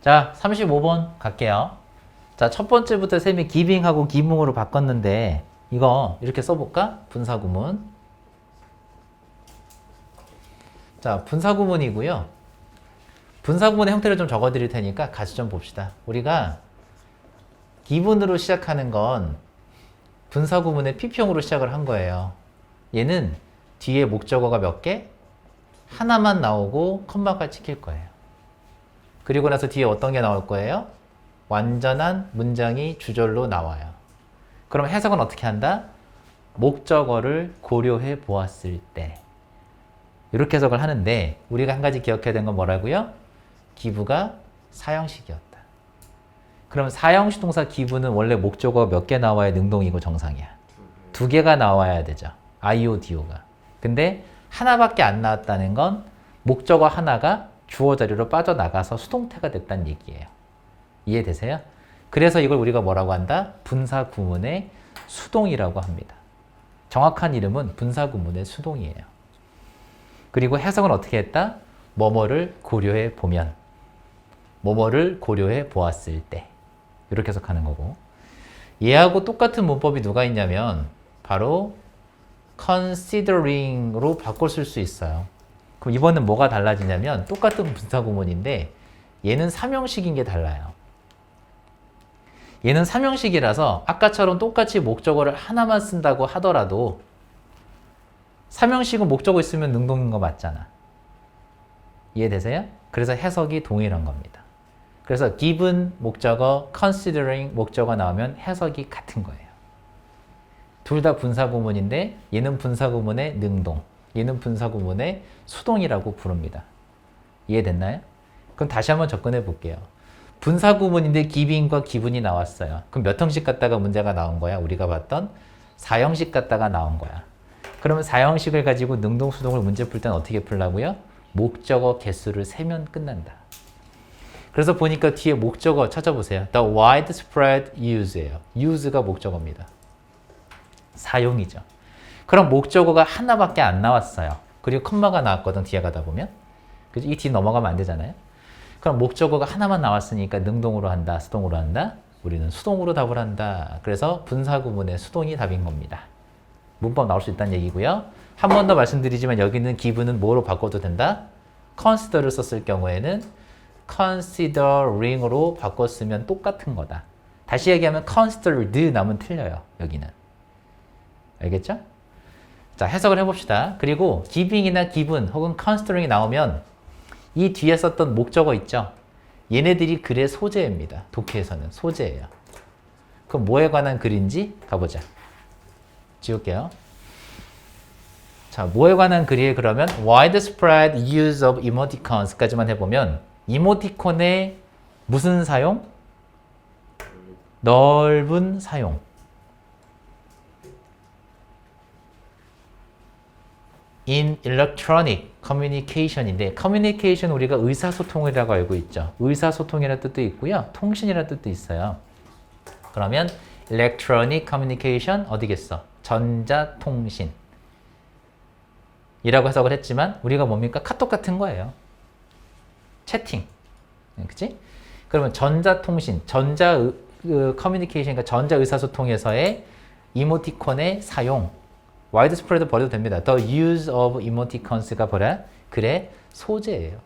자, 35번 갈게요. 자, 첫 번째부터 쌤이 기빙하고 기붕으로 바꿨는데 이거 이렇게 써볼까? 분사구문. 자, 분사구문이고요. 분사구문의 형태를 좀 적어드릴 테니까 같이 좀 봅시다. 우리가 기분으로 시작하는 건 분사구문의 P형으로 시작을 한 거예요. 얘는 뒤에 목적어가 몇 개? 하나만 나오고 컴마가 찍힐 거예요. 그리고 나서 뒤에 어떤 게 나올 거예요? 완전한 문장이 주절로 나와요. 그럼 해석은 어떻게 한다? 목적어를 고려해 보았을 때 이렇게 해석을 하는데 우리가 한 가지 기억해야 되는 건 뭐라고요? 기부가 사형식이었다. 그럼 사형식 동사 기부는 원래 목적어 몇 개 나와야 능동이고 정상이야? 두 개가 나와야 되죠. IO, DO가. 근데 하나밖에 안 나왔다는 건 목적어 하나가 주어 자리로 빠져나가서 수동태가 됐다는 얘기예요. 이해되세요? 그래서 이걸 우리가 뭐라고 한다? 분사구문의 수동이라고 합니다. 정확한 이름은 분사구문의 수동이에요. 그리고 해석은 어떻게 했다? 뭐뭐를 고려해 보면, 뭐뭐를 고려해 보았을 때 이렇게 해석하는 거고, 얘하고 똑같은 문법이 누가 있냐면 바로 considering으로 바꿔 쓸 수 있어요. 그럼 이번엔 뭐가 달라지냐면 똑같은 분사구문인데 얘는 삼형식인 게 달라요. 얘는 삼형식이라서 아까처럼 똑같이 목적어를 하나만 쓴다고 하더라도 삼형식은 목적어 있으면 능동인 거 맞잖아. 이해되세요? 그래서 해석이 동일한 겁니다. 그래서 given 목적어, considering 목적어 나오면 해석이 같은 거예요. 둘 다 분사구문인데 얘는 분사구문의 능동, 얘는 분사구문의 수동이라고 부릅니다. 이해됐나요? 그럼 다시 한번 접근해 볼게요. 분사구문인데 giving과 given이 나왔어요. 그럼 몇 형식 갖다가 문제가 나온 거야? 우리가 봤던 4형식 갖다가 나온 거야. 그러면 4형식을 가지고 능동, 수동을 문제 풀 때는 어떻게 풀라고요? 목적어 개수를 세면 끝난다. 그래서 보니까 뒤에 목적어 찾아보세요. The widespread use예요. use가 목적어입니다. 사용이죠. 그럼 목적어가 하나밖에 안 나왔어요. 그리고 컴마가 나왔거든, 뒤에 가다 보면. 그죠? 이 뒤 넘어가면 안 되잖아요. 그럼 목적어가 하나만 나왔으니까 능동으로 한다, 수동으로 한다? 우리는 수동으로 답을 한다. 그래서 분사구문의 수동이 답인 겁니다. 문법 나올 수 있다는 얘기고요. 한 번 더 말씀드리지만 여기는 기분은 뭐로 바꿔도 된다? consider를 썼을 경우에는 considering으로 바꿨으면 똑같은 거다. 다시 얘기하면 considered 나면 틀려요. 여기는. 알겠죠? 자, 해석을 해봅시다. 그리고 giving이나 given 혹은 considering이 나오면 이 뒤에 썼던 목적어 있죠? 얘네들이 글의 소재입니다. 독해에서는 소재예요. 그럼 뭐에 관한 글인지 가보자. 지울게요. 자, 뭐에 관한 글이에요? 그러면 widespread use of emoticons까지만 해보면 이모티콘의 무슨 사용? 넓은 사용. in electronic communication인데 communication 우리가 의사소통이라고 알고 있죠. 의사소통이라는 뜻도 있고요. 통신이라는 뜻도 있어요. 그러면 electronic communication 어디겠어? 전자통신 이라고 해석을 했지만 우리가 뭡니까? 카톡 같은 거예요. 채팅. 그치? 그러면 전자통신, 커뮤니케이션과 전자의사소통에서의 이모티콘의 사용 widespread 버려도 됩니다. The use of emoticons가 뭐라? 글의 소재예요.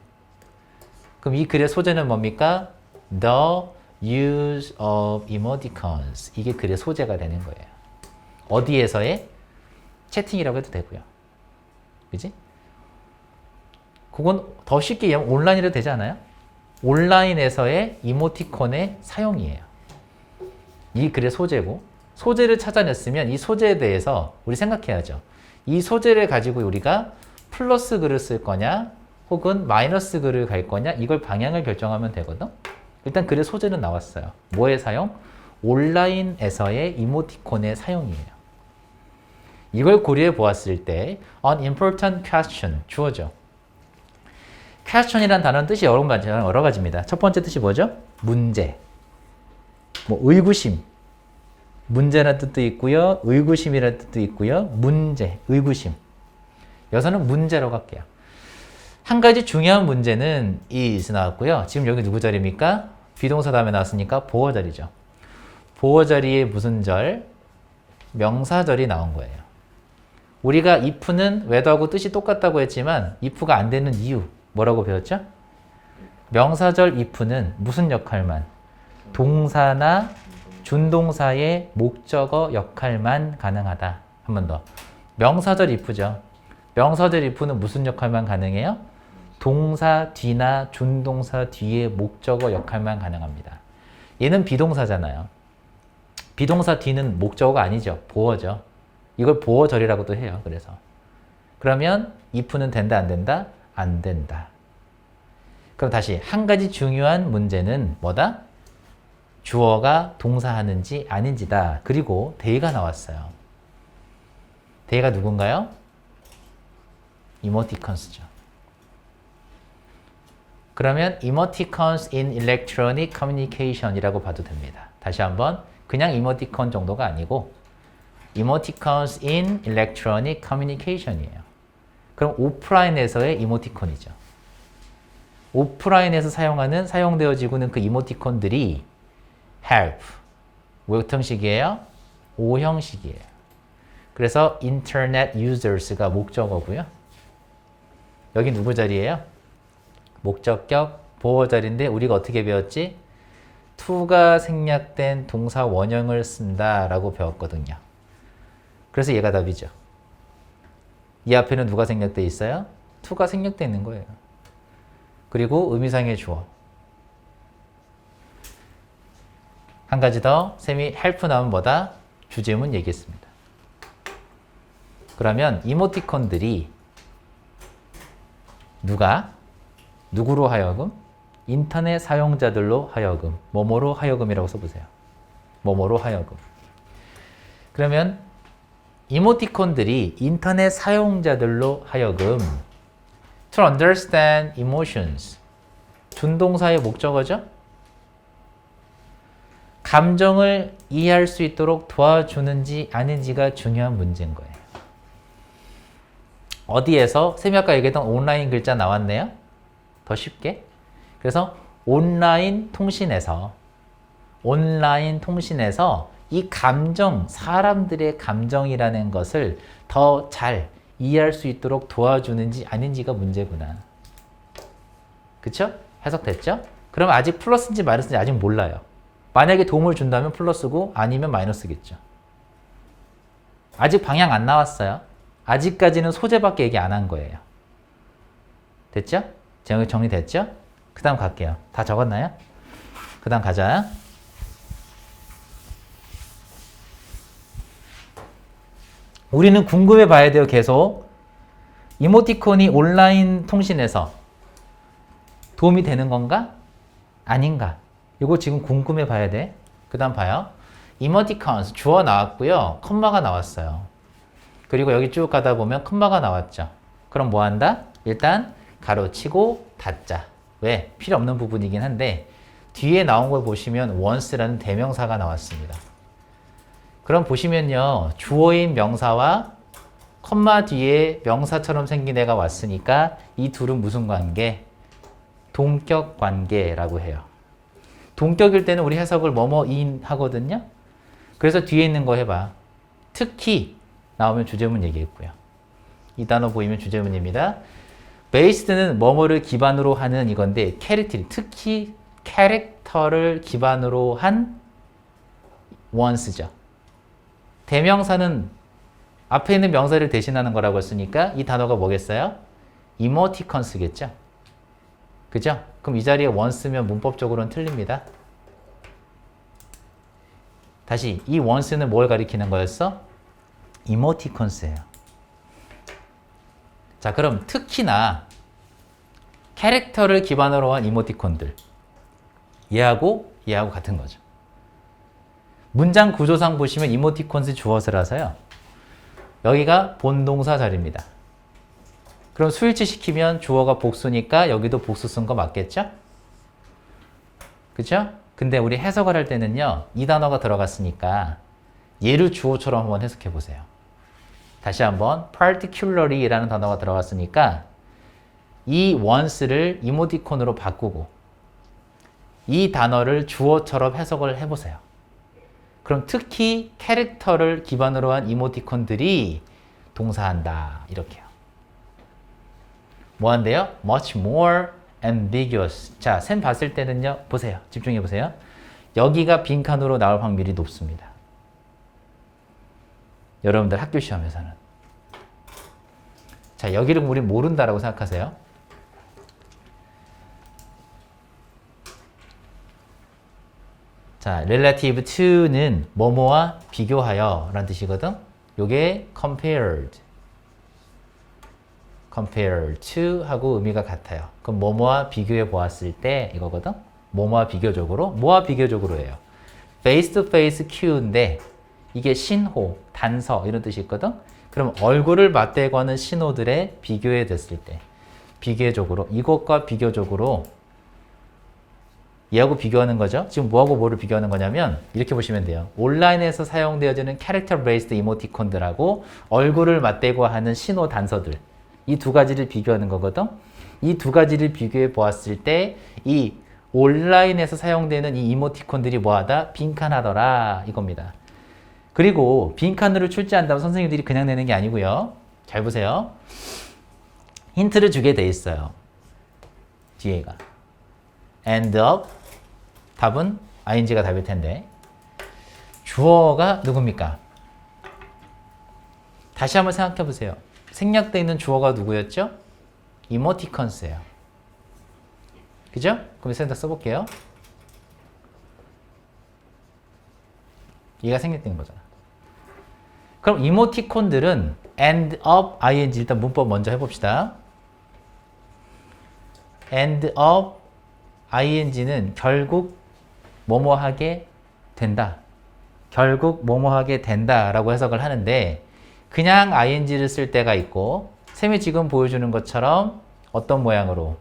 그럼 이 글의 소재는 뭡니까? The use of emoticons. 이게 글의 소재가 되는 거예요. 어디에서의? 채팅이라고 해도 되고요. 그지? 그건 더 쉽게 얘기하면 온라인이라도 되지 않아요? 온라인에서의 이모티콘의 사용이에요. 이 글의 소재고 소재를 찾아냈으면 이 소재에 대해서 우리 생각해야죠. 이 소재를 가지고 우리가 플러스 글을 쓸 거냐 혹은 마이너스 글을 갈 거냐 이걸 방향을 결정하면 되거든. 일단 글의 소재는 나왔어요. 뭐의 사용? 온라인에서의 이모티콘의 사용이에요. 이걸 고려해 보았을 때 an important question 주어져. question이란 단어는 뜻이 여러 가지입니다. 첫 번째 뜻이 뭐죠? 문제. 뭐 의구심. 문제라는 뜻도 있고요. 의구심이라는 뜻도 있고요. 문제, 의구심. 여기서는 문제라고 할게요. 한 가지 중요한 문제는 is 나왔고요. 지금 여기 누구 자리입니까? 비동사 다음에 나왔으니까 보어 자리죠. 보어 자리에 무슨 절? 명사절이 나온 거예요. 우리가 if는 whether하고 뜻이 똑같다고 했지만 if가 안 되는 이유 뭐라고 배웠죠? 명사절 if는 무슨 역할만? 동사나 준동사의 목적어 역할만 가능하다. 한 번 더. 명사절 if죠. 명사절 if는 무슨 역할만 가능해요? 동사 뒤나 준동사 뒤의 목적어 역할만 가능합니다. 얘는 비동사잖아요. 비동사 뒤는 목적어가 아니죠. 보어죠. 이걸 보어절이라고도 해요. 그래서 그러면 if는 된다 안 된다? 안 된다. 그럼 다시 한 가지 중요한 문제는 뭐다? 주어가 동사하는지 아닌지다. 그리고 they가 나왔어요. they가 누군가요? emoticons죠. 그러면 emoticons in electronic communication 이라고 봐도 됩니다. 다시 한번 그냥 emoticon 정도가 아니고 emoticons in electronic communication이에요. 그럼 오프라인에서의 이모티콘이죠. 오프라인에서 사용되어지고 있는 그 이모티콘들이 help, 몇 형식이에요? O 형식이에요. 그래서 internet users가 목적어고요. 여기 누구 자리예요? 목적격 보어 자리인데 우리가 어떻게 배웠지? to가 생략된 동사 원형을 쓴다라고 배웠거든요. 그래서 얘가 답이죠. 이 앞에는 누가 생략돼 있어요? to가 생략돼 있는 거예요. 그리고 의미상의 주어. 한 가지 더 쌤이 help 나오면 뭐다? 주제문 얘기했습니다. 그러면 이모티콘들이 누구로 하여금? 인터넷 사용자들로 하여금, 뭐뭐로 하여금이라고 써보세요. 뭐뭐로 하여금. 그러면 이모티콘들이 인터넷 사용자들로 하여금 to understand emotions, 준동사의 목적어죠? 감정을 이해할 수 있도록 도와주는지 아닌지가 중요한 문제인 거예요. 어디에서? 쌤이 아까 얘기했던 온라인 글자 나왔네요. 더 쉽게. 그래서 온라인 통신에서 이 감정, 사람들의 감정이라는 것을 더 잘 이해할 수 있도록 도와주는지 아닌지가 문제구나. 그쵸? 해석됐죠? 그럼 아직 플러스인지 마이너스인지 아직 몰라요. 만약에 도움을 준다면 플러스고 아니면 마이너스겠죠. 아직 방향 안 나왔어요. 아직까지는 소재밖에 얘기 안 한 거예요. 됐죠? 정리됐죠? 그 다음 갈게요. 다 적었나요? 그 다음 가자. 우리는 궁금해 봐야 돼요. 계속. 이모티콘이 온라인 통신에서 도움이 되는 건가? 아닌가? 이거 지금 궁금해 봐야 돼. 그 다음 봐요. emoticons 주어 나왔고요. 컴마가 나왔어요. 그리고 여기 쭉 가다 보면 컴마가 나왔죠. 그럼 뭐 한다? 일단 가로치고 닫자. 왜? 필요 없는 부분이긴 한데 뒤에 나온 걸 보시면 once라는 대명사가 나왔습니다. 그럼 보시면요. 주어인 명사와 컴마 뒤에 명사처럼 생긴 애가 왔으니까 이 둘은 무슨 관계? 동격 관계라고 해요. 동격일 때는 우리 해석을 뭐뭐인 하거든요. 그래서 뒤에 있는 거 해봐. 특히 나오면 주제문 얘기했고요. 이 단어 보이면 주제문입니다. based는 뭐뭐를 기반으로 하는 이건데 캐릭터, 특히 캐릭터를 기반으로 한 once죠. 대명사는 앞에 있는 명사를 대신하는 거라고 했으니까 이 단어가 뭐겠어요? emoticons겠죠. 그죠? 그럼 이 자리에 once면 문법적으로는 틀립니다. 다시 이 once는 뭘 가리키는 거였어? emoticons예요. 자, 그럼 특히나 캐릭터를 기반으로 한 이모티콘들 얘하고 같은 거죠. 문장 구조상 보시면 이모티콘스 주어서라서요. 여기가 본동사 자리입니다. 그럼 스위치 시키면 주어가 복수니까 여기도 복수 쓴 거 맞겠죠? 그죠? 근데 우리 해석을 할 때는요. 이 단어가 들어갔으니까 얘를 주어처럼 한번 해석해 보세요. 다시 한번 particularly라는 단어가 들어갔으니까 이 once를 이모티콘으로 바꾸고 이 단어를 주어처럼 해석을 해보세요. 그럼 특히 캐릭터를 기반으로 한 이모티콘들이 동사한다. 이렇게요. 뭐 한대요? Much more ambiguous. 자, 쌤 봤을 때는요. 보세요. 집중해 보세요. 여기가 빈칸으로 나올 확률이 높습니다. 여러분들 학교 시험에서는. 자, 여기를 우리 모른다라고 생각하세요. 자, relative to는 뭐뭐와 비교하여 라는 뜻이거든. 요게 compared to 하고 의미가 같아요. 그럼 뭐뭐와 비교해 보았을 때 이거거든. 뭐뭐와 비교적으로, 뭐와 비교적으로 해요. face to face cue인데 이게 신호, 단서 이런 뜻이 있거든. 그럼 얼굴을 맞대고 하는 신호들에 비교해 됐을 때 비교적으로 이것과 비교적으로 얘하고 비교하는 거죠. 지금 뭐하고 뭐를 비교하는 거냐면 이렇게 보시면 돼요. 온라인에서 사용되어지는 캐릭터 베이스드 이모티콘들하고 얼굴을 맞대고 하는 신호 단서들 이 두 가지를 비교하는 거거든. 이 두 가지를 비교해 보았을 때 이 온라인에서 사용되는 이 이모티콘들이 뭐하다? 빈칸하더라 이겁니다. 그리고 빈칸으로 출제한다면 선생님들이 그냥 내는 게 아니고요. 잘 보세요. 힌트를 주게 돼 있어요. 뒤에가 end up 답은 ing가 답일 텐데 주어가 누굽니까? 다시 한번 생각해 보세요. 생략되어 있는 주어가 누구였죠? 이모티콘스예요. 그죠? 그럼 센터 써볼게요. 얘가 생략된 거잖아. 그럼 이모티콘들은 end up ing 일단 문법 먼저 해봅시다. end up ing는 결국 뭐뭐 하게 된다. 결국 뭐뭐 하게 된다 라고 해석을 하는데 그냥 ing를 쓸 때가 있고 쌤이 지금 보여주는 것처럼 어떤 모양으로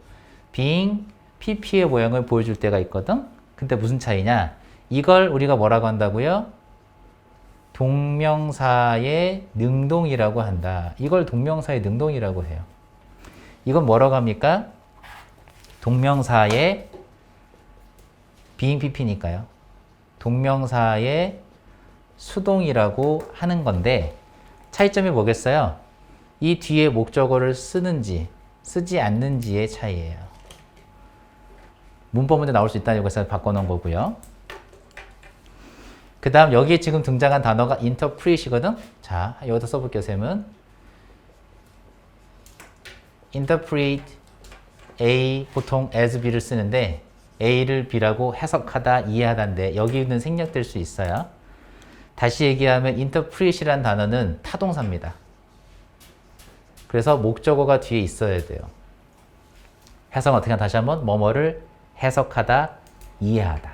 being pp의 모양을 보여줄 때가 있거든. 근데 무슨 차이냐? 이걸 우리가 뭐라고 한다고요? 동명사의 능동이라고 한다. 이걸 동명사의 능동이라고 해요. 이건 뭐라고 합니까? 동명사의 being pp니까요. 동명사의 수동이라고 하는 건데 차이점이 뭐겠어요? 이 뒤에 목적어를 쓰는지 쓰지 않는지의 차이예요. 문법 문제 나올 수 있다는 것을 바꿔놓은 거고요. 그 다음 여기에 지금 등장한 단어가 interpret이거든. 자, 여기다 써볼게요. 쌤은 interpret A 보통 as B를 쓰는데 A를 B라고 해석하다, 이해하다인데 여기는 생략될 수 있어요. 다시 얘기하면 interpret이라는 단어는 타동사입니다. 그래서 목적어가 뒤에 있어야 돼요. 해석은 어떻게 하나 다시 한번 뭐뭐를 해석하다, 이해하다.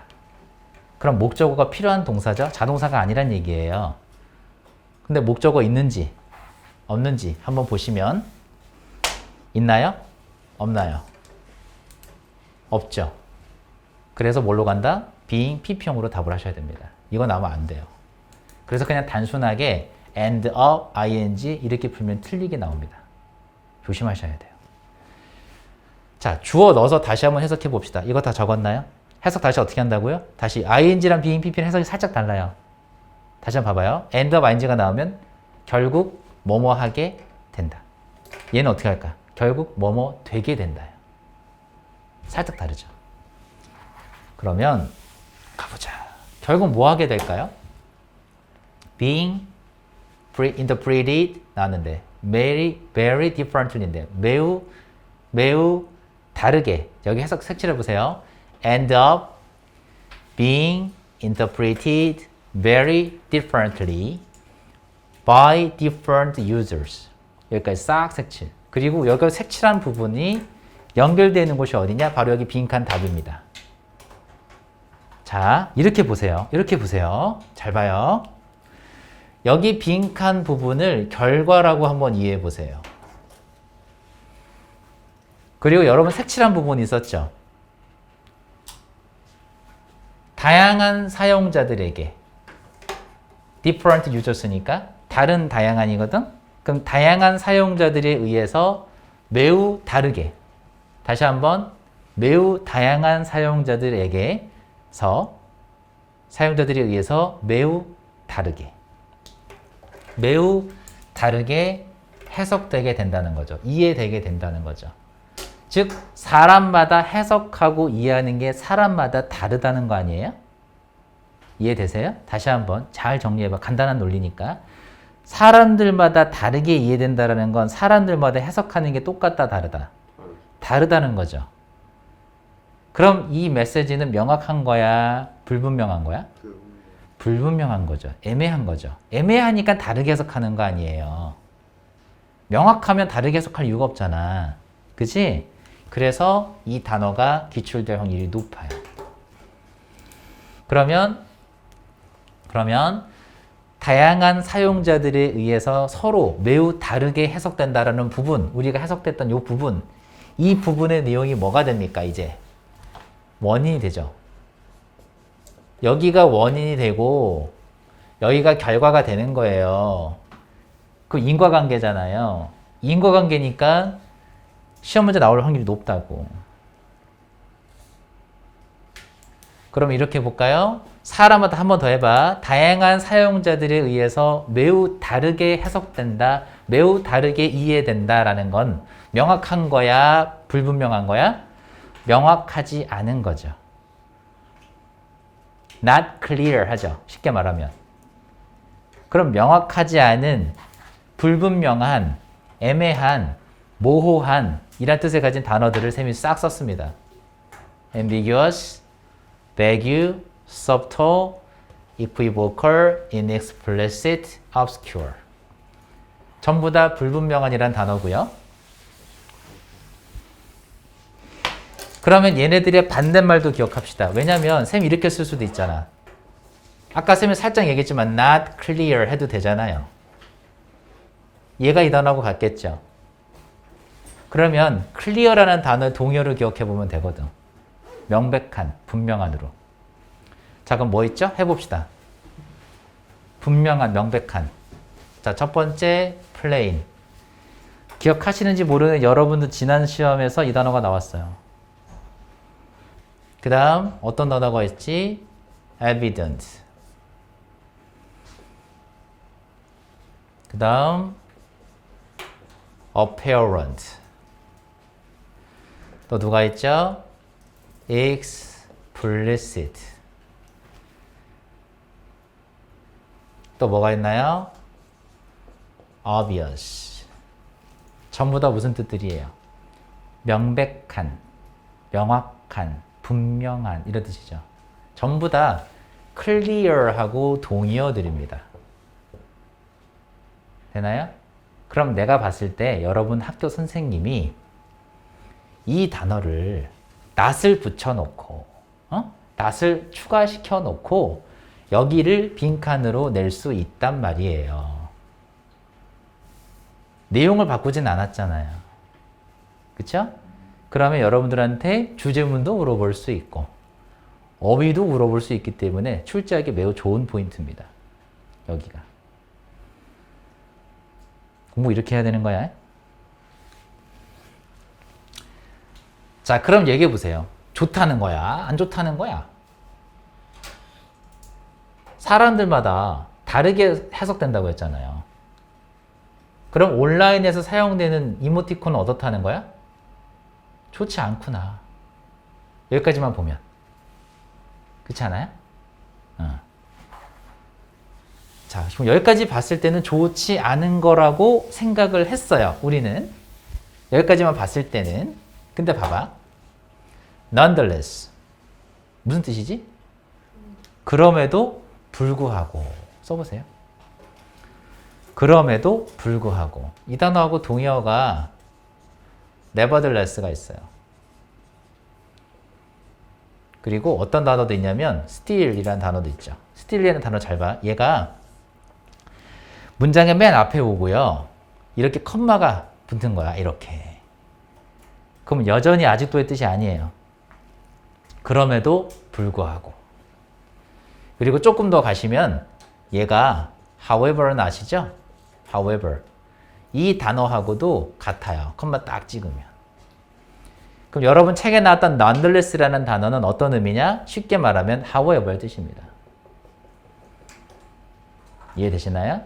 그럼 목적어가 필요한 동사죠? 자동사가 아니란 얘기예요. 근데 목적어 있는지 없는지 한번 보시면 있나요? 없나요? 없죠. 그래서 뭘로 간다? being pp형으로 답을 하셔야 됩니다. 이거 나오면 안 돼요. 그래서 그냥 단순하게 end up ing 이렇게 풀면 틀리게 나옵니다. 조심하셔야 돼요. 자, 주어 넣어서 다시 한번 해석해 봅시다. 이거 다 적었나요? 해석 다시 어떻게 한다고요? 다시 ing랑 being pp는 해석이 살짝 달라요. 다시 한번 봐봐요. end up ing가 나오면 결국 뭐뭐 하게 된다. 얘는 어떻게 할까? 결국 뭐뭐 되게 된다. 살짝 다르죠. 그러면 가보자. 결국 뭐 하게 될까요? being interpreted 나왔는데 very differently인데 매우 다르게 여기 해석 색칠해 보세요. end up being interpreted very differently by different users. 여기까지 싹 색칠. 그리고 여기 색칠한 부분이 연결되는 곳이 어디냐? 바로 여기 빈칸 답입니다. 자, 이렇게 보세요. 이렇게 보세요. 잘 봐요. 여기 빈칸 부분을 결과라고 한번 이해해 보세요. 그리고 여러분 색칠한 부분이 있었죠? 다양한 사용자들에게 different users니까 다른 다양한이거든? 그럼 다양한 사용자들에 의해서 매우 다르게 다시 한번 매우 다양한 사용자들에게서 사용자들에 의해서 매우 다르게 해석되게 된다는 거죠. 이해되게 된다는 거죠. 즉 사람마다 해석하고 이해하는 게 사람마다 다르다는 거 아니에요? 이해되세요? 다시 한번 잘 정리해봐. 간단한 논리니까. 사람들마다 다르게 이해된다는 건 사람들마다 해석하는 게 똑같다, 다르다? 다르다는 거죠. 그럼 이 메시지는 명확한 거야? 불분명한 거야? 불분명한 거죠. 애매한 거죠. 애매하니까 다르게 해석하는 거 아니에요. 명확하면 다르게 해석할 이유가 없잖아. 그치? 그래서 이 단어가 기출될 확률이 높아요. 그러면 다양한 사용자들에 의해서 서로 매우 다르게 해석된다라는 부분, 우리가 해석됐던 이 부분, 이 부분의 내용이 뭐가 됩니까? 이제 원인이 되죠. 여기가 원인이 되고 여기가 결과가 되는 거예요. 그 인과관계잖아요. 인과관계니까 시험 문제 나올 확률이 높다고. 그럼 이렇게 볼까요? 사람마다 한 번 더 해봐. 다양한 사용자들에 의해서 매우 다르게 해석된다, 매우 다르게 이해된다라는 건 명확한 거야, 불분명한 거야? 명확하지 않은 거죠. not clear 하죠. 쉽게 말하면. 그럼 명확하지 않은, 불분명한, 애매한, 모호한 이란 뜻을 가진 단어들을 쌤이 싹 썼습니다. ambiguous, vague, subtle, equivocal, inexplicit, obscure. 전부 다 불분명한이란 단어고요. 그러면 얘네들의 반대말도 기억합시다. 왜냐면 쌤이 이렇게 쓸 수도 있잖아. 아까 쌤이 살짝 얘기했지만 not clear 해도 되잖아요. 얘가 이 단어하고 같겠죠. 그러면 clear라는 단어의 동의어를 기억해 보면 되거든. 명백한, 분명한으로. 자, 그럼 뭐 있죠? 해봅시다. 분명한, 명백한. 자, 첫 번째 plain. 기억하시는지 모르는 여러분도 지난 시험에서 이 단어가 나왔어요. 그 다음 어떤 단어가 있지? evident. 그 다음 apparent. 또 누가 있죠? explicit. 또 뭐가 있나요? obvious. 전부 다 무슨 뜻들이에요? 명백한, 명확한, 분명한 이런 뜻이죠. 전부 다 clear하고 동의어들입니다. 되나요? 그럼 내가 봤을 때 여러분 학교 선생님이 이 단어를 not을 붙여놓고 not을 추가시켜 놓고 여기를 빈칸으로 낼 수 있단 말이에요. 내용을 바꾸진 않았잖아요. 그쵸? 그러면 여러분들한테 주제문도 물어볼 수 있고 어휘도 물어볼 수 있기 때문에 출제하기 매우 좋은 포인트입니다. 여기가. 공부 이렇게 해야 되는 거야. 자, 그럼 얘기해 보세요. 좋다는 거야? 안 좋다는 거야? 사람들마다 다르게 해석된다고 했잖아요. 그럼 온라인에서 사용되는 이모티콘은 어떻다는 거야? 좋지 않구나. 여기까지만 보면. 그렇지 않아요? 자, 지금 여기까지 봤을 때는 좋지 않은 거라고 생각을 했어요. 우리는. 여기까지만 봤을 때는. 근데 봐봐. nonetheless. 무슨 뜻이지? 그럼에도 불구하고. 써보세요. 그럼에도 불구하고. 이 단어하고 동의어가 nevertheless가 있어요. 그리고 어떤 단어도 있냐면 still이라는 단어도 있죠. still이라는 단어 잘 봐. 얘가 문장의 맨 앞에 오고요. 이렇게 컴마가 붙은 거야. 이렇게. 그럼 여전히 아직도의 뜻이 아니에요. 그럼에도 불구하고. 그리고 조금 더 가시면 얘가 however는 아시죠? however. 이 단어하고도 같아요. 컴마 딱 찍으면. 그럼 그럼 여러분 책에 나왔던 nonetheless라는 단어는 어떤 의미냐? 쉽게 말하면 however 뜻입니다. 이해되시나요?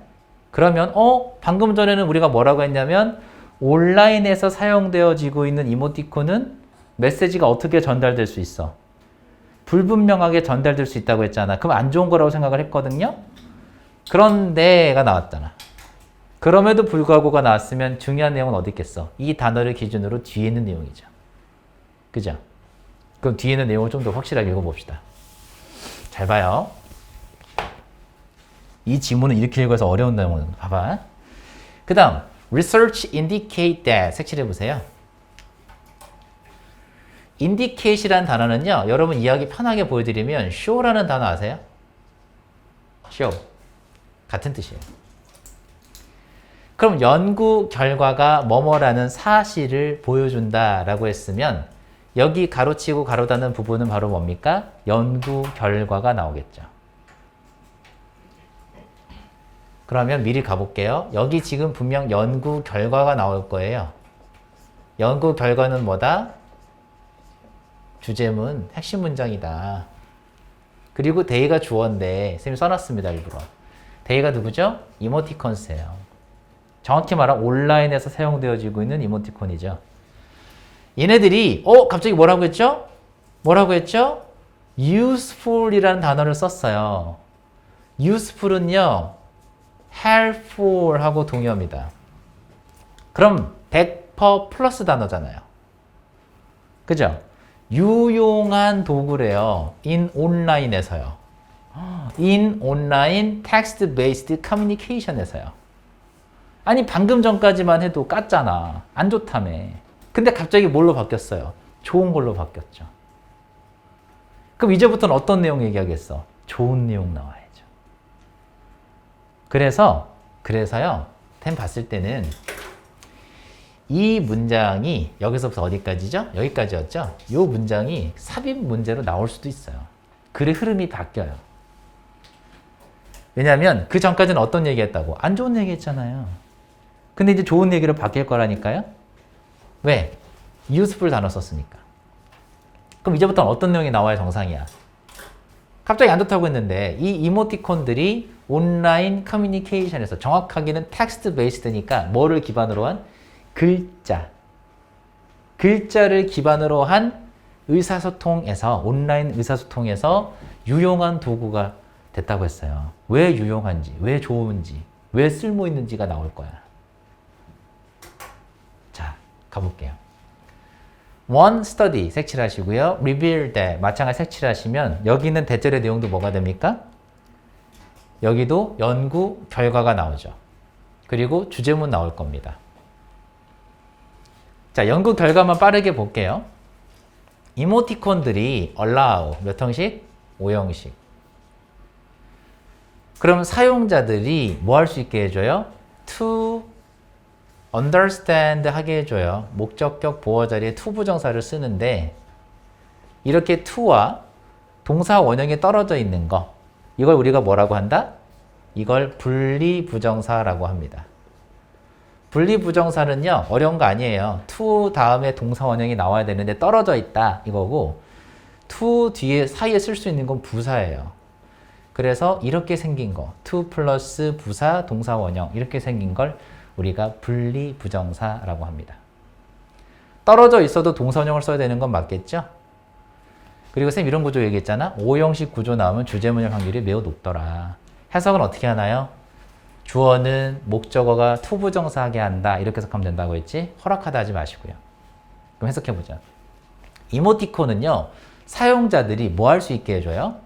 그러면 방금 전에는 우리가 뭐라고 했냐면 온라인에서 사용되어지고 있는 이모티콘은 메시지가 어떻게 전달될 수 있어? 불분명하게 전달될 수 있다고 했잖아. 그럼 안 좋은 거라고 생각을 했거든요. 그런데가 나왔잖아. 그럼에도 불구하고가 나왔으면 중요한 내용은 어디 있겠어? 이 단어를 기준으로 뒤에 있는 내용이죠. 그죠? 그럼 뒤에 있는 내용을 좀 더 확실하게 읽어봅시다. 잘 봐요. 이 지문은 이렇게 읽어서 어려운 내용은 봐봐. 그 다음 research indicate that 색칠해보세요. indicate이라는 단어는요. 여러분 이야기 편하게 보여드리면 show라는 단어 아세요? show. 같은 뜻이에요. 그럼 연구 결과가 뭐뭐라는 사실을 보여준다라고 했으면 여기 가로치고 가로 닫는 부분은 바로 뭡니까? 연구 결과가 나오겠죠. 그러면 미리 가볼게요. 여기 지금 분명 연구 결과가 나올 거예요. 연구 결과는 뭐다? 주제문, 핵심 문장이다. 그리고 they가 주어인데 쌤이 써놨습니다. 일부러. they가 누구죠? 이모티콘스예요. 정확히 말하면 온라인에서 사용되어지고 있는 이모티콘이죠. 얘네들이 갑자기 뭐라고 했죠? 뭐라고 했죠? useful이라는 단어를 썼어요. useful은요. helpful하고 동의어입니다. 그럼 100% 플러스 단어잖아요. 그죠? 유용한 도구래요. in 온라인에서요. in 온라인 text based communication에서요. 아니 방금 전까지만 해도 깠잖아. 안 좋다며. 근데 갑자기 뭘로 바뀌었어요? 좋은 걸로 바뀌었죠. 그럼 이제부터는 어떤 내용 얘기하겠어? 좋은 내용 나와야죠. 그래서요. 템 봤을 때는 이 문장이 여기서부터 어디까지죠? 여기까지였죠? 이 문장이 삽입 문제로 나올 수도 있어요. 글의 흐름이 바뀌어요. 왜냐하면 그 전까지는 어떤 얘기 했다고? 안 좋은 얘기 했잖아요. 근데 이제 좋은 얘기로 바뀔 거라니까요? 왜? useful 단어 썼으니까. 그럼 이제부터는 어떤 내용이 나와야 정상이야? 갑자기 안 좋다고 했는데 이 이모티콘들이 온라인 커뮤니케이션에서 정확하게는 텍스트 베이스드니까 뭐를 기반으로 한? 글자. 글자를 기반으로 한 의사소통에서 온라인 의사소통에서 유용한 도구가 됐다고 했어요. 왜 유용한지, 왜 좋은지, 왜 쓸모 있는지가 나올 거야. 자, 가볼게요. one study 색칠하시고요. reveal that 마찬가지 색칠하시면 여기 있는 대절의 내용도 뭐가 됩니까? 여기도 연구 결과가 나오죠. 그리고 주제문 나올 겁니다. 자, 연구 결과만 빠르게 볼게요. 이모티콘들이 allow 몇 형식? 5형식. 그럼 사용자들이 뭐 할 수 있게 해줘요? to understand 하게 해줘요. 목적격 보어 자리에 to 부정사를 쓰는데 이렇게 to와 동사 원형이 떨어져 있는 거 이걸 우리가 뭐라고 한다? 이걸 분리부정사라고 합니다. 분리부정사는요. 어려운 거 아니에요. to 다음에 동사 원형이 나와야 되는데 떨어져 있다 이거고 to 뒤에 사이에 쓸 수 있는 건 부사예요. 그래서 이렇게 생긴 거 to 플러스 부사 동사 원형 이렇게 생긴 걸 우리가 분리부정사라고 합니다. 떨어져 있어도 동사원형을 써야 되는 건 맞겠죠? 그리고 쌤 이런 구조 얘기했잖아. 5형식 구조 나오면 주제문일 확률이 매우 높더라. 해석은 어떻게 하나요? 주어는 목적어가 투부정사하게 한다. 이렇게 해석하면 된다고 했지? 허락하다 하지 마시고요. 그럼 해석해보자. 이모티콘은요. 사용자들이 뭐 할 수 있게 해줘요?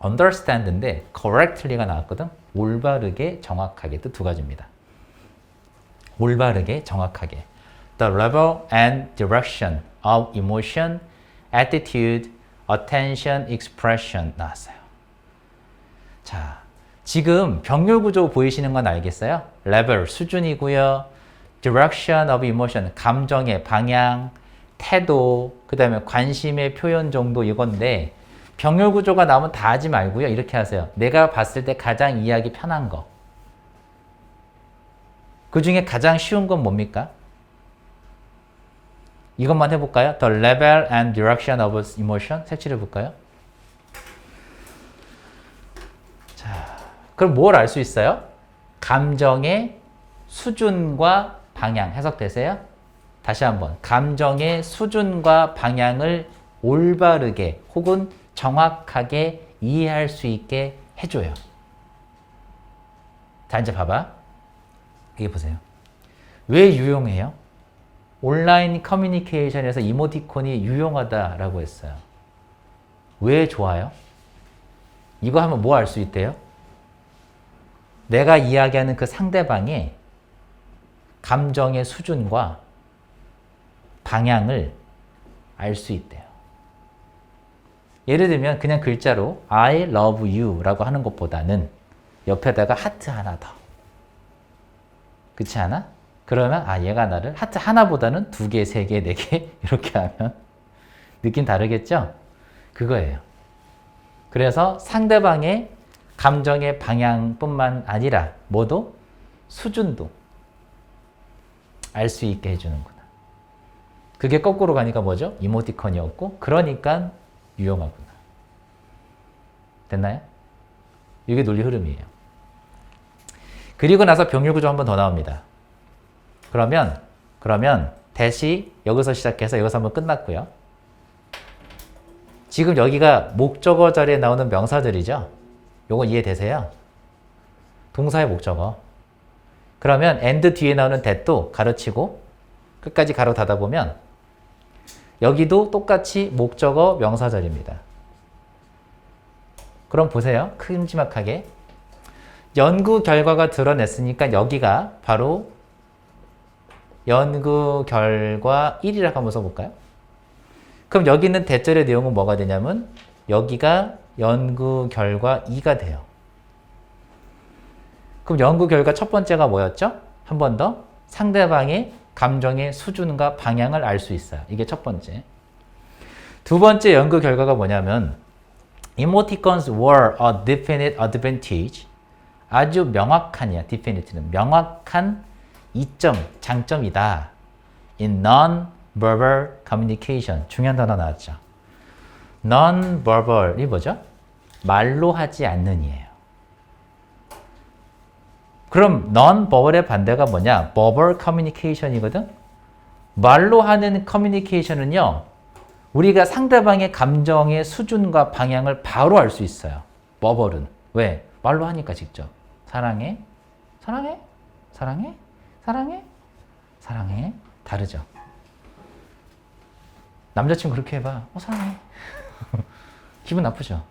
understand인데 correctly가 나왔거든. 올바르게 정확하게 뜻 두 가지입니다. 올바르게 정확하게 the level and direction of emotion, attitude, attention, expression 나왔어요. 자, 지금 병렬 구조 보이시는 건 알겠어요? level 수준이고요. direction of emotion 감정의 방향, 태도, 그 다음에 관심의 표현 정도 이건데 병렬 구조가 나오면 다 하지 말고요. 이렇게 하세요. 내가 봤을 때 가장 이해하기 편한 거. 그 중에 가장 쉬운 건 뭡니까? 이것만 해볼까요? The level and direction of emotion. 색칠해볼까요? 자, 그럼 뭘 알 수 있어요? 감정의 수준과 방향 해석되세요? 다시 한번 감정의 수준과 방향을 올바르게 혹은 정확하게 이해할 수 있게 해줘요. 자, 이제 봐봐. 이게 보세요. 왜 유용해요? 온라인 커뮤니케이션에서 이모티콘이 유용하다라고 했어요. 왜 좋아요? 이거 하면 뭐 알 수 있대요? 내가 이야기하는 그 상대방의 감정의 수준과 방향을 알 수 있대요. 예를 들면 그냥 글자로 I love you 라고 하는 것보다는 옆에다가 하트 하나 더. 그렇지 않아? 그러면 얘가 나를 하트 하나보다는 2개, 3개, 4개 이렇게 하면 느낌 다르겠죠? 그거예요. 그래서 상대방의 감정의 방향뿐만 아니라 뭐도 수준도 알 수 있게 해주는구나. 그게 거꾸로 가니까 뭐죠? 이모티콘이었고 그러니까 유용하구나. 됐나요? 이게 논리 흐름이에요. 그리고 나서 병렬 구조 한 번 더 나옵니다. 그러면 대시 여기서 시작해서 여기서 한번 끝났고요. 지금 여기가 목적어 자리에 나오는 명사들이죠? 요거 이해되세요? 동사의 목적어. 그러면 and 뒤에 나오는 that도 가르치고 끝까지 가로 닫아 보면 여기도 똑같이 목적어 명사 자리입니다. 그럼 보세요. 큼지막하게. 연구 결과가 드러냈으니까 여기가 바로 연구 결과 1이라고 한번 써볼까요? 그럼 여기 있는 대절의 내용은 뭐가 되냐면 여기가 연구 결과 2가 돼요. 그럼 연구 결과 첫 번째가 뭐였죠? 한 번 더 상대방의 감정의 수준과 방향을 알 수 있어요. 이게 첫 번째. 두 번째 연구 결과가 뭐냐면 Emoticons were a definite advantage. 아주 명확한이야. definite는 명확한 이점, 장점이다. In non-verbal communication. 중요한 단어 나왔죠. non-verbal이 뭐죠? 말로 하지 않는 이에요. 그럼 non-verbal의 반대가 뭐냐? verbal communication이거든? 말로 하는 커뮤니케이션은요. 우리가 상대방의 감정의 수준과 방향을 바로 알 수 있어요. verbal은. 왜? 말로 하니까 직접. 사랑해? 사랑해? 사랑해? 사랑해? 사랑해? 다르죠. 남자친구 그렇게 해봐. 사랑해. 기분 나쁘죠.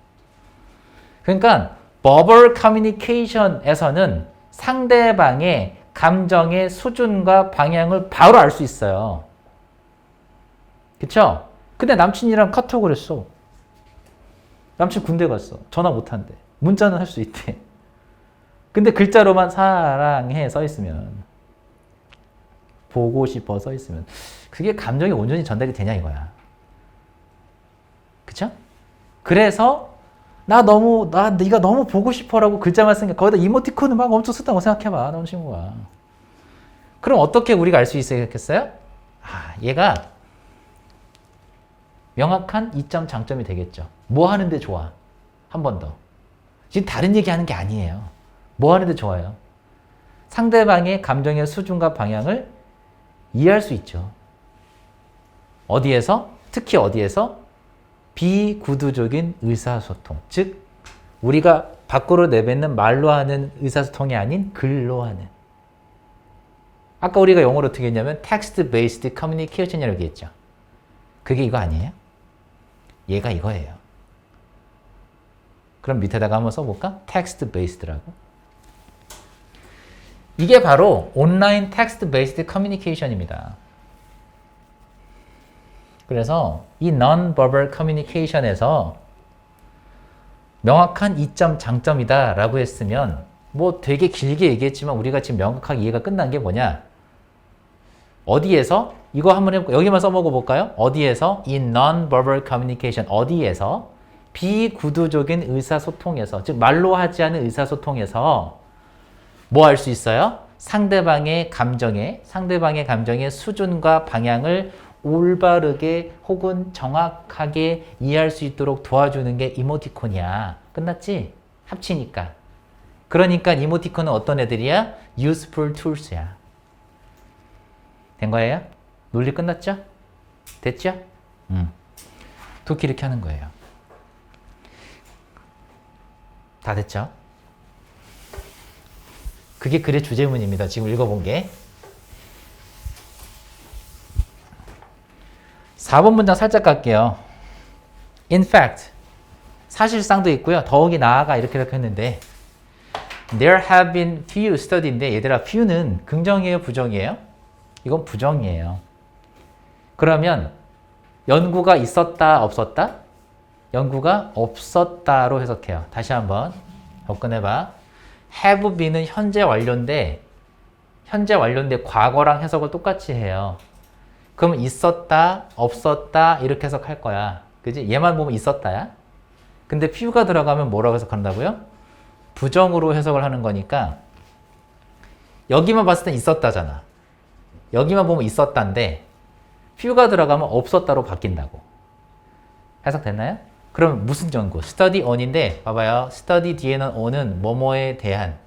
그러니까 verbal communication에서는 상대방의 감정의 수준과 방향을 바로 알 수 있어요. 그쵸? 근데 남친이랑 카톡을 했어. 남친 군대 갔어. 전화 못 한대. 문자는 할 수 있대. 근데 글자로만 사랑해 써 있으면 보고 싶어 써 있으면 그게 감정이 온전히 전달이 되냐 이거야. 그쵸? 그래서 네가 너무 보고 싶어라고 글자만 쓰니까 거기다 이모티콘을 막 엄청 썼다고 생각해봐. 남친구가. 그럼 어떻게 우리가 알 수 있겠어요? 얘가 명확한 이점 장점이 되겠죠. 뭐 하는데 좋아? 한 번 더. 지금 다른 얘기하는 게 아니에요. 뭐 하는데 좋아요? 상대방의 감정의 수준과 방향을 이해할 수 있죠. 어디에서? 특히 어디에서? 비구두적인 의사소통. 즉 우리가 밖으로 내뱉는 말로 하는 의사소통이 아닌 글로 하는. 아까 우리가 영어로 어떻게 했냐면 text-based communication이라고 얘기했죠. 그게 이거 아니에요? 얘가 이거예요. 그럼 밑에다가 한번 써볼까? text-based라고. 이게 바로 온라인 text-based communication입니다. 그래서 이 non-verbal communication에서 명확한 이점, 장점이다 라고 했으면 뭐 되게 길게 얘기했지만 우리가 지금 명확하게 이해가 끝난 게 뭐냐? 어디에서? 이거 한번 해볼까요? 여기만 써먹어 볼까요? 어디에서? 이 non-verbal communication 어디에서? 비구두적인 의사소통에서 즉 말로 하지 않은 의사소통에서 뭐 할 수 있어요? 상대방의 감정의 수준과 방향을 올바르게 혹은 정확하게 이해할 수 있도록 도와주는 게 이모티콘이야. 끝났지? 합치니까. 그러니까 이모티콘은 어떤 애들이야? useful tools야. 된 거예요? 논리 끝났죠? 됐죠? 도끼 이렇게 하는 거예요. 다 됐죠? 그게 글의 주제문입니다. 지금 읽어본 게. 4번 문장 살짝 갈게요. In fact, 사실상도 있고요. 더욱이 나아가 이렇게 했는데 There have been few study인데 얘들아 few는 긍정이에요? 부정이에요? 이건 부정이에요. 그러면 연구가 있었다? 없었다? 연구가 없었다로 해석해요. 다시 한번 접근해봐. have been은 현재 완료인데 과거랑 해석을 똑같이 해요. 그럼 있었다, 없었다 이렇게 해석할 거야. 그지? 얘만 보면 있었다야. 근데 few가 들어가면 뭐라고 해석한다고요? 부정으로 해석을 하는 거니까 여기만 봤을 땐 있었다잖아. 여기만 보면 있었다인데 few가 들어가면 없었다로 바뀐다고. 해석됐나요? 그럼 무슨 연구? study on인데 봐봐요. study 뒤에는 on은 뭐뭐에 대한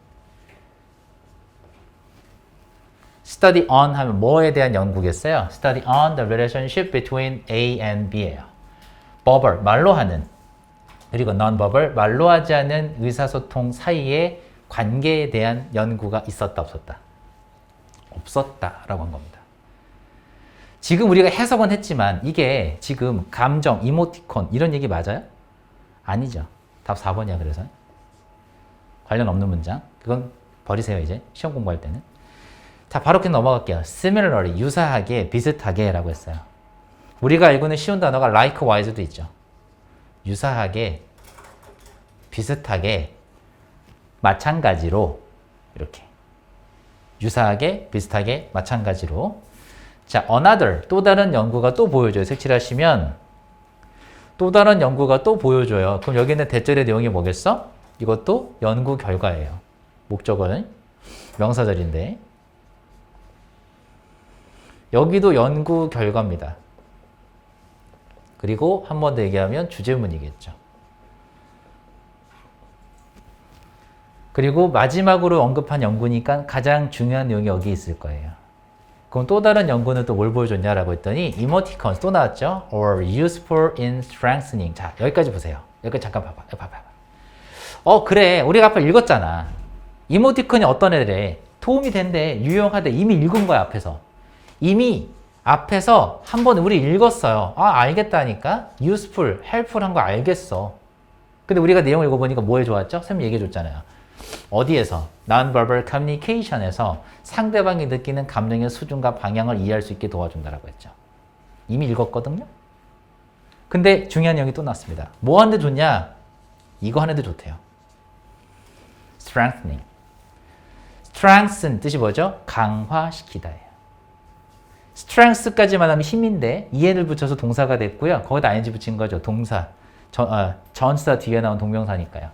study on 하면 뭐에 대한 연구겠어요? study on the relationship between A and B예요. verbal, 말로 하는 그리고 non-verbal, 말로 하지 않은 의사소통 사이의 관계에 대한 연구가 있었다, 없었다? 없었다라고 한 겁니다. 지금 우리가 해석은 했지만 이게 지금 감정, 이모티콘 이런 얘기 맞아요? 아니죠. 답 4번이야. 그래서 관련 없는 문장. 그건 버리세요. 이제 시험 공부할 때는. 자, 바로 그냥 넘어갈게요. similarly, 유사하게, 비슷하게 라고 했어요. 우리가 알고 있는 쉬운 단어가 likewise도 있죠. 유사하게, 비슷하게, 마찬가지로 이렇게 유사하게, 비슷하게, 마찬가지로. 자, another, 또 다른 연구가 또 보여줘요. 색칠하시면 또 다른 연구가 또 보여줘요. 그럼 여기 있는 대절의 내용이 뭐겠어? 이것도 연구 결과예요. 목적어는 명사절인데 여기도 연구 결과입니다. 그리고 한 번 더 얘기하면 주제문이겠죠. 그리고 마지막으로 언급한 연구니까 가장 중요한 내용이 여기 있을 거예요. 그럼 또 다른 연구는 또 뭘 보여줬냐라고 했더니 emoticons 또 나왔죠. or useful in strengthening. 자, 여기까지 보세요. 여기까지 잠깐 봐봐. 그래. 우리가 아까 읽었잖아. 이모티콘이 어떤 애들에 도움이 된대. 유용하대. 이미 읽은 거야, 앞에서. 이미 앞에서 한번 우리 읽었어요. 알겠다니까? useful, helpful 한 거 알겠어. 근데 우리가 내용을 읽어보니까 뭐에 좋았죠? 선생님 얘기해 줬잖아요. 어디에서? non-verbal communication에서 상대방이 느끼는 감정의 수준과 방향을 이해할 수 있게 도와준다라고 했죠. 이미 읽었거든요? 근데 중요한 내용이 또 났습니다. 뭐 하는데 좋냐? 이거 하는데 좋대요. strengthening. strengthen 뜻이 뭐죠? 강화시키다예요. strength까지만 하면 힘인데 en을 붙여서 동사가 됐고요. 거기다 ing 붙인 거죠. 동사. 전사 뒤에 나온 동명사니까요.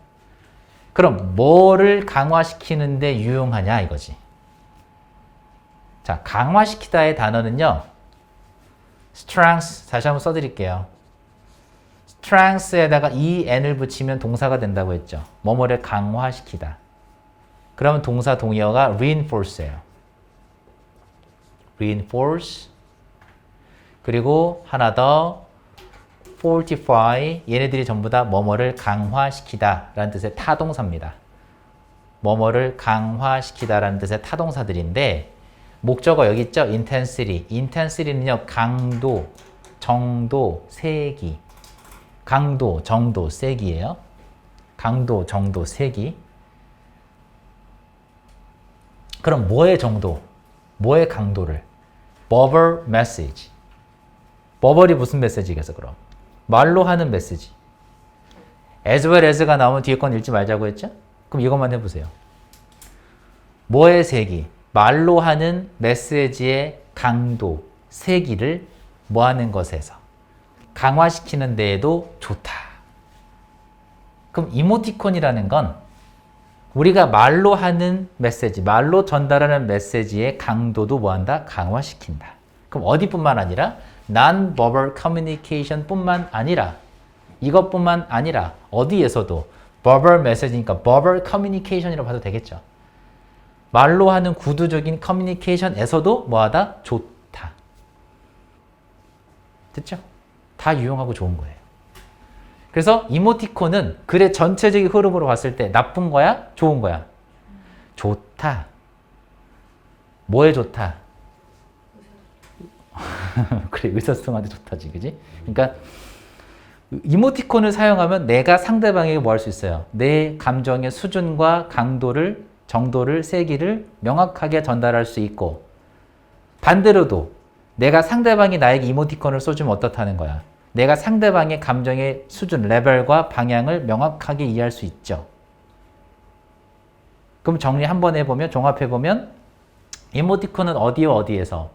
그럼 뭐를 강화시키는데 유용하냐 이거지. 자, 강화시키다의 단어는요. strength 다시 한번 써드릴게요. strength에다가 en을 붙이면 동사가 된다고 했죠. 뭐뭐를 강화시키다. 그러면 동사 동의어가 reinforce예요. reinforce. 그리고 하나 더 fortify. 얘네들이 전부 다 뭐뭐를 강화시키다 라는 뜻의 타동사입니다. 뭐뭐를 강화시키다 라는 뜻의 타동사들인데 목적어 여기 있죠? intensity. intensity는요. 강도, 정도, 세기. 강도, 정도, 세기예요. 강도, 정도, 세기. 그럼 뭐의 정도? 뭐의 강도를? verbal message. 버벌이 무슨 메시지겠어 그럼? 말로 하는 메시지. as well as가 나오면 뒤에 건 읽지 말자고 했죠? 그럼 이것만 해보세요. 뭐의 세기? 말로 하는 메시지의 강도, 세기를 뭐 하는 것에서 강화시키는 데에도 좋다. 그럼 이모티콘이라는 건 우리가 말로 하는 메시지, 말로 전달하는 메시지의 강도도 뭐한다? 강화시킨다. 그럼 어디뿐만 아니라 non-verbal communication 뿐만 아니라 이것뿐만 아니라 어디에서도 verbal message니까 verbal communication이라고 봐도 되겠죠. 말로 하는 구두적인 커뮤니케이션에서도 뭐하다? 좋다. 됐죠? 다 유용하고 좋은 거예요. 그래서 이모티콘은 글의 전체적인 흐름으로 봤을 때 나쁜 거야? 좋은 거야? 좋다. 뭐에 좋다? 그래, 의사소통한테 좋다지, 그지? 그러니까 이모티콘을 사용하면 내가 상대방에게 뭐 할 수 있어요? 내 감정의 수준과 강도를, 정도를, 세기를 명확하게 전달할 수 있고, 반대로도 내가 상대방이 나에게 이모티콘을 써주면 어떻다는 거야? 내가 상대방의 감정의 수준, 레벨과 방향을 명확하게 이해할 수 있죠. 그럼 정리 한번 해보면, 종합해보면 이모티콘은 어디와 어디에서?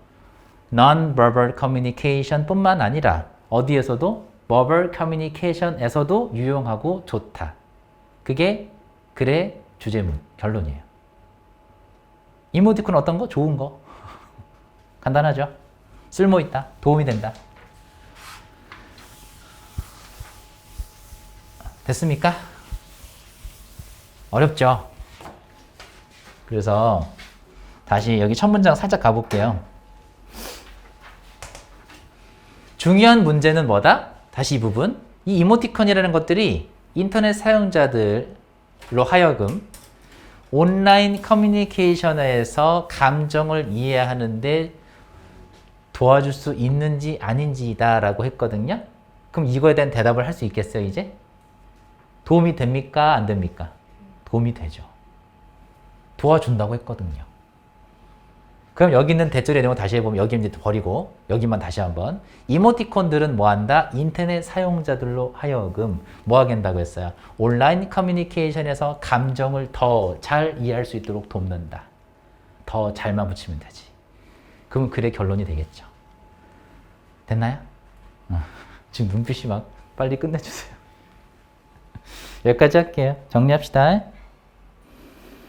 non-verbal communication 뿐만 아니라 어디에서도? verbal communication에서도 유용하고 좋다. 그게 글의 주제문, 결론이에요. 이모티콘은 어떤 거? 좋은 거. 간단하죠? 쓸모있다. 도움이 된다. 됐습니까? 어렵죠? 그래서 다시 여기 첫 문장 살짝 가볼게요. 중요한 문제는 뭐다? 다시 이 부분. 이 이모티콘이라는 것들이 인터넷 사용자들로 하여금 온라인 커뮤니케이션에서 감정을 이해하는데 도와줄 수 있는지 아닌지다라고 했거든요. 그럼 이거에 대한 대답을 할 수 있겠어요, 이제? 도움이 됩니까? 안 됩니까? 도움이 되죠. 도와준다고 했거든요. 그럼 여기 있는 대절의 내용을 다시 해보면 여기 이제 버리고 여기만 다시 한번. 이모티콘들은 뭐 한다? 인터넷 사용자들로 하여금 뭐 하게 한다고 했어요? 온라인 커뮤니케이션에서 감정을 더 잘 이해할 수 있도록 돕는다. 더 잘만 붙이면 되지. 그럼 글의 결론이 되겠죠. 됐나요? 지금 눈빛이 막 빨리 끝내주세요. 여기까지 할게요. 정리합시다.